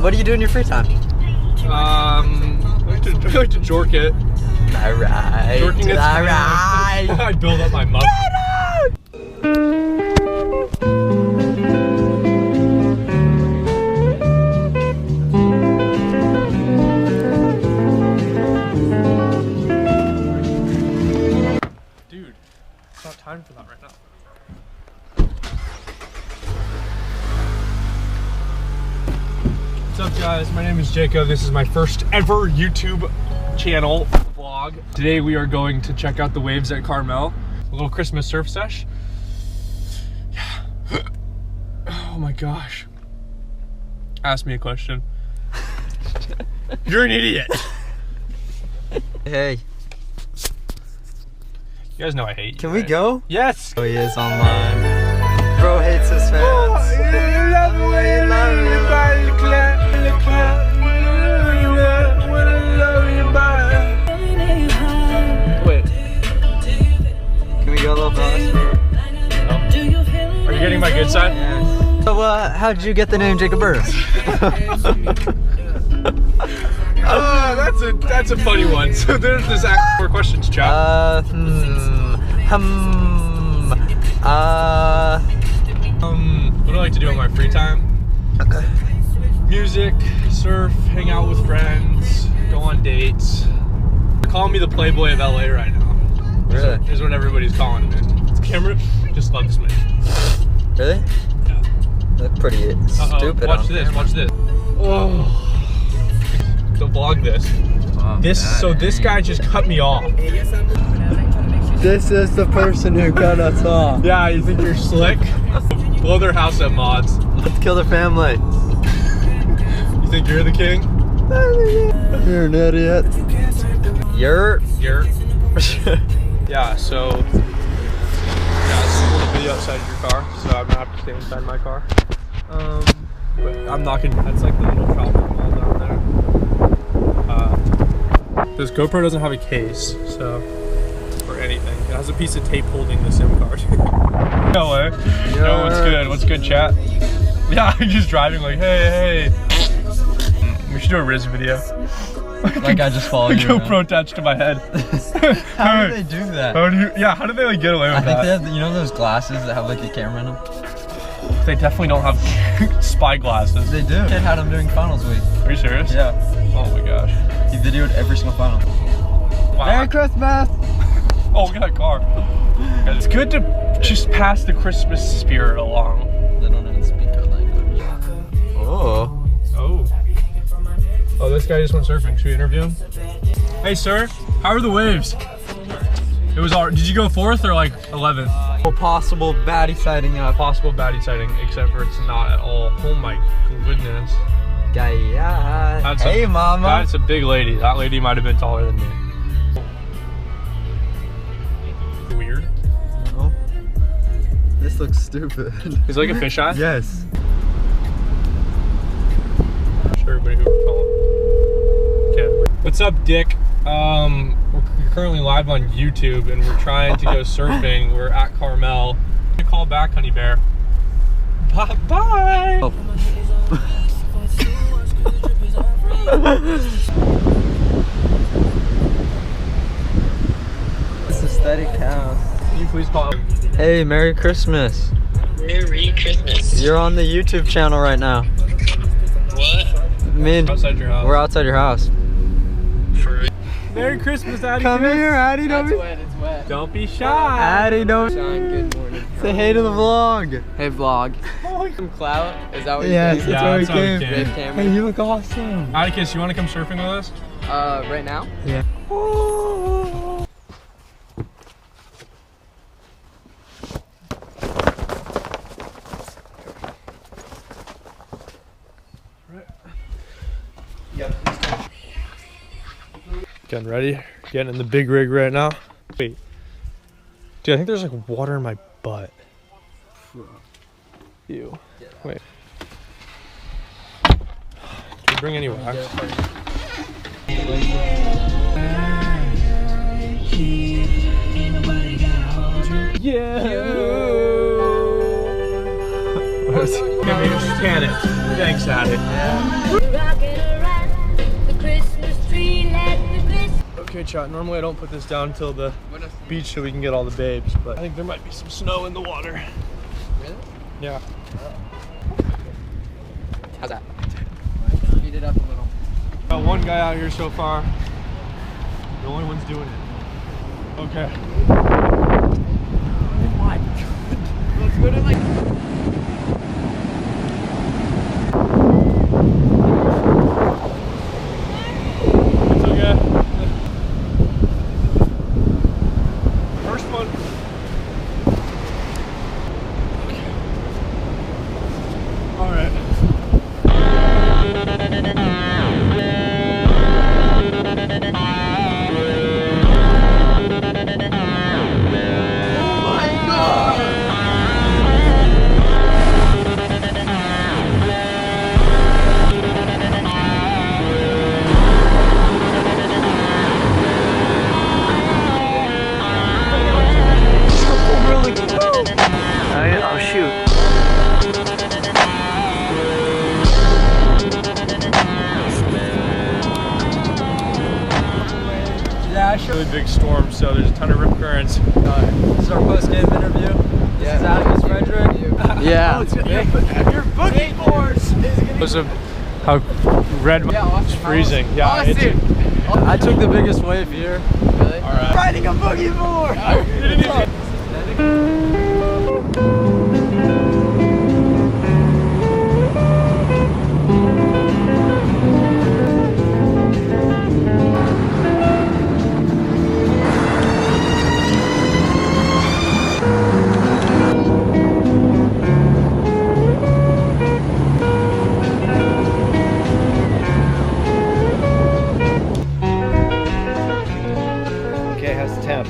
What do you do in your free time? I like to jork it. Alright. Jorking it. Alright. I build up my muscle. Dude, it's not time for that right now. What's up, guys? My name is Jacob. This is my first ever YouTube channel vlog. Today we are going to check out the waves at Carmel. A little Christmas surf sesh. Yeah. Oh my gosh. Ask me a question. You're an idiot. Hey. You guys know I hate you. Can we go? Yes. Oh, he is online. Bro hates his fans. Wait. Can we go a little faster? Are you getting my good side? Yes. So, how'd you get the name Jacob Burr? That's a funny one. So there's this more questions, chat. What do I like to do on my free time? Music, surf, hang out with friends, go on dates. They're calling me the Playboy of LA right now. Really? Is what everybody's calling me. The camera just loves me. Really? Yeah. That's pretty stupid. Watch this, watch this. Oh. So vlog this. Oh, This guy just cut me off. This is the person who cut us off. Yeah, you think you're slick? Blow their house up, mods. Let's kill their family. You think you're the king? You're an idiot. You're. Yeah, so it's a little video outside your car, so I'm gonna have to stay inside my car. But I'm not gonna. That's like the little shopping mall down there. This GoPro doesn't have a case, so or anything. It has a piece of tape holding the SIM card. No way. Yo, what's good? What's good, chat? Yeah, I'm just driving like, hey. We should do a Riz video. Like I just followed you. GoPro attached to my head. How do they do that? How do they like get away with that? I think they have, you know those glasses that have like a camera in them? They definitely don't have spy glasses. They do. Kid had them during finals week. Are you serious? Yeah. Oh my gosh. He videoed every single final. Wow. Merry Christmas! Oh, we got a car. It's good to just pass the Christmas spirit along. They don't even speak our language. Oh. Oh, this guy just went surfing. Should we interview him? Hey, sir. How are the waves? It was all. Did you go 4th or like 11th? Possible baddie sighting up. Possible baddie sighting, except for it's not at all. Oh my goodness. Hey, mama. That's a big lady. That lady might have been taller than me. Weird. No. This looks stupid. He's like a fisheye? Yes. Sure, everybody who we're calling. Okay. What's up, Dick? We're currently live on YouTube and we're trying to go surfing. We're at Carmel. Call back, honey bear. Bye. Oh. This aesthetic house. Can you please call? Hey, Merry Christmas. Merry Christmas. You're on the YouTube channel right now. What? Me and Outside your house. we're outside your house. For Merry Christmas, Addie. Come here, Addie. It's wet. Don't be shy. Addie, don't. Sean, good morning. Say hey to the vlog. Hey vlog. Some clout? Is that what Yes, you that's Yeah, where we that's how we came. came. Red camera? Hey, you look awesome. Atticus, you want to come surfing with us? Right now? Yeah. Getting ready. Getting in the big rig right now. Wait. Dude, I think there's like water in my butt. Ew. Wait. Can you bring any wax? Yeah. Maybe just pan it. Thanks, Addie. Rocking around the Christmas tree, let the Christmas. Okay, chat. Normally I don't put this down until the beach so we can get all the babes, but I think there might be some snow in the water. Really? Yeah. How's that? Speed it up a little. Got one guy out here so far. The only one's doing it. Okay. What? Let's go to like. It's okay. First one. All right. Oh shoot. Yeah, Really big storm, so there's a ton of rip currents. This is our post-game interview. This is Atticus Frederick. Yeah. Your boogie boards. Because of how red it's freezing. Yeah, it's I took the biggest wave here. Really? all right. Riding a boogie board. Okay, how's the temp?